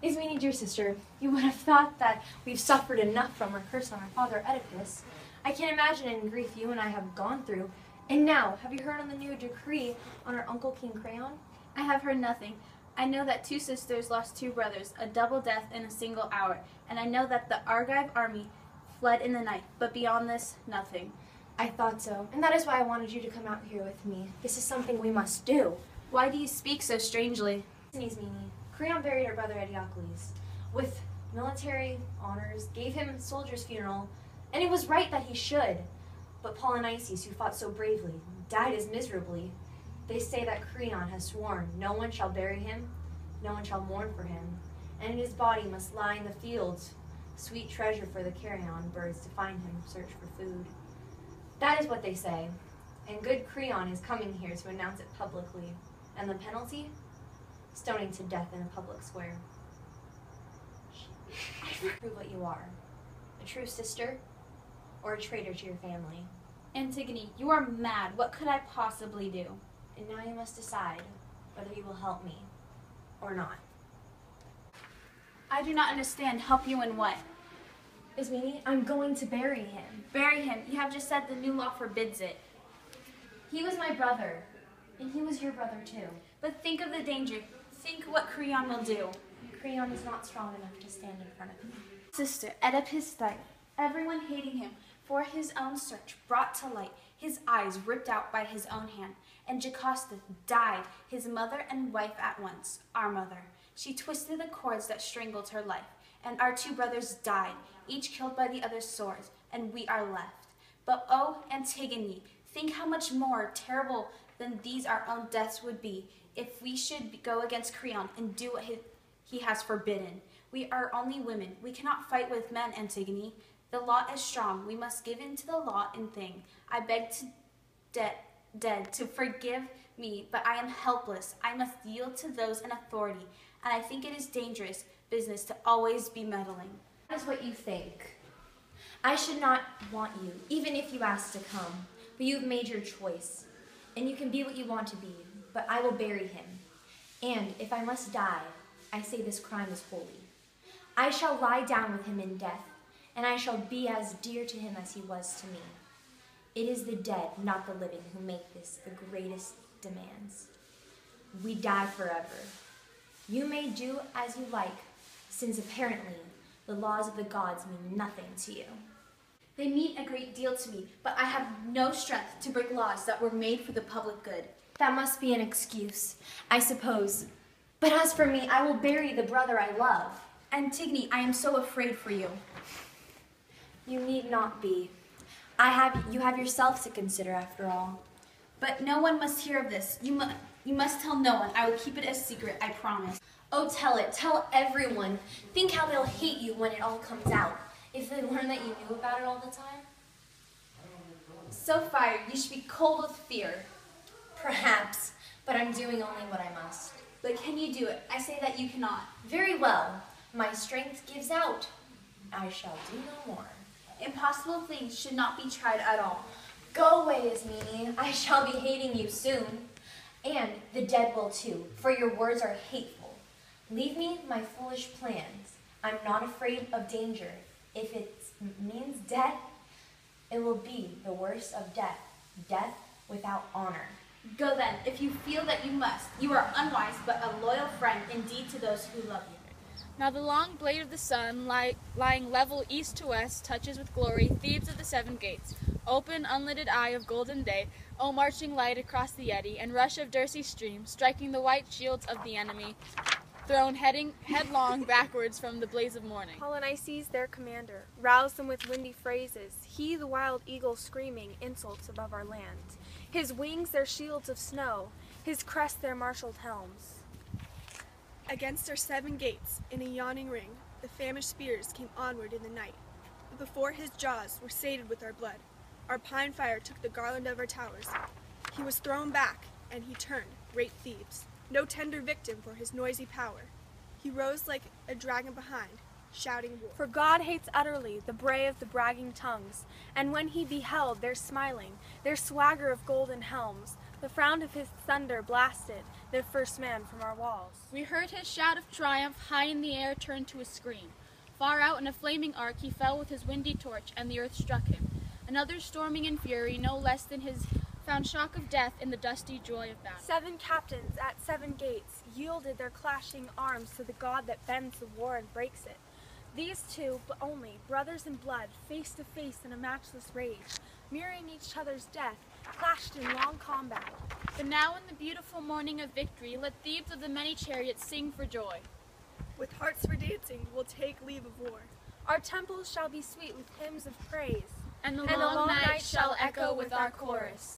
Ismene, dear sister, you would have thought that we've suffered enough from our curse on our father Oedipus. I can't imagine any grief you and I have gone through. And now, have you heard on the new decree on our uncle King Creon? I have heard nothing. I know that 2 sisters lost 2 brothers, a double death in a single hour, and I know that the Argive army fled in the night, but beyond this, nothing. I thought so, and that is why I wanted you to come out here with me. This is something we must do. Why do you speak so strangely? Ismene, Creon buried our brother Eteocles with military honors, gave him soldier's funeral, and it was right that he should. But Polynices, who fought so bravely, died as miserably. They say that Creon has sworn no one shall bury him, no one shall mourn for him, and his body must lie in the fields, sweet treasure for the carrion birds to find him, search for food. That is what they say, and good Creon is coming here to announce it publicly, and the penalty? Stoning to death in a public square. Prove what you are, a true sister or a traitor to your family. Antigone, you are mad. What could I possibly do? And now you must decide whether you will help me or not. I do not understand. Help you in what? Ismene, I'm going to bury him. Bury him? You have just said the new law forbids it. He was my brother, and he was your brother too. But think of the danger. Think what Creon will do. Creon is not strong enough to stand in front of me. Sister, Oedipus died, everyone hating him for his own search brought to light, his eyes ripped out by his own hand, and Jocasta died, his mother and wife at once, our mother. She twisted the cords that strangled her life, and our 2 brothers died, each killed by the other's swords, and we are left. But oh, Antigone, think how much more terrible than these our own deaths would be if we should go against Creon and do what he has forbidden. We are only women. We cannot fight with men, Antigone. The law is strong. We must give in to the law in thing. I beg to dead to forgive me, but I am helpless. I must yield to those in authority, and I think it is dangerous business to always be meddling. That is what you think. I should not want you, even if you ask to come, but you have made your choice, and you can be what you want to be, but I will bury him. And if I must die, I say this crime is holy. I shall lie down with him in death, and I shall be as dear to him as he was to me. It is the dead, not the living, who make this the greatest demands. We die forever. You may do as you like, since apparently the laws of the gods mean nothing to you. They mean a great deal to me, but I have no strength to break laws that were made for the public good. That must be an excuse, I suppose. But as for me, I will bury the brother I love. Antigone, I am so afraid for you. You need not be. You have yourself to consider, after all. But no one must hear of this. You must tell no one. I will keep it a secret, I promise. Oh, tell it. Tell everyone. Think how they'll hate you when it all comes out. If they learn that you knew about it all the time. So fired, you should be cold with fear. Perhaps, but I'm doing only what I must. But can you do it? I say that you cannot. Very well. My strength gives out. I shall do no more. Impossible things should not be tried at all. Go away, Ismene. I shall be hating you soon. And the dead will too, for your words are hateful. Leave me my foolish plans. I'm not afraid of danger. If it means death, it will be the worst of death. Death without honor. Go then, if you feel that you must. You are unwise, but a loyal friend indeed to those who love you. Now the long blade of the sun, lying level east to west, touches with glory Thebes of the 7 gates. Open, unlidded eye of golden day, O marching light across the eddy, and rush of Dursey stream, striking the white shields of the enemy, thrown headlong backwards from the blaze of morning. Polynices, their commander, roused them with windy phrases. He, the wild eagle, screaming insults above our land. His wings their shields of snow, his crest their marshaled helms. Against our 7 gates, in a yawning ring, the famished spears came onward in the night. But before his jaws were sated with our blood, our pine fire took the garland of our towers. He was thrown back, and he turned, great Thebes, no tender victim for his noisy power. He rose like a dragon behind, shouting war. For God hates utterly the bray of the bragging tongues, and when he beheld their smiling, their swagger of golden helms, the frown of his thunder blasted, their first man from our walls. We heard his shout of triumph, high in the air turned to a scream. Far out in a flaming arc he fell with his windy torch, and the earth struck him. Another storming in fury, no less than his, found shock of death in the dusty joy of battle. 7 captains at 7 gates yielded their clashing arms to the god that bends the war and breaks it. These two, but only, brothers in blood, face to face in a matchless rage, mirroring each other's death, clashed in long combat. But now in the beautiful morning of victory, let Thebes of the many chariots sing for joy. With hearts for dancing, we'll take leave of war. Our temples shall be sweet with hymns of praise, And the long night shall echo with our chorus.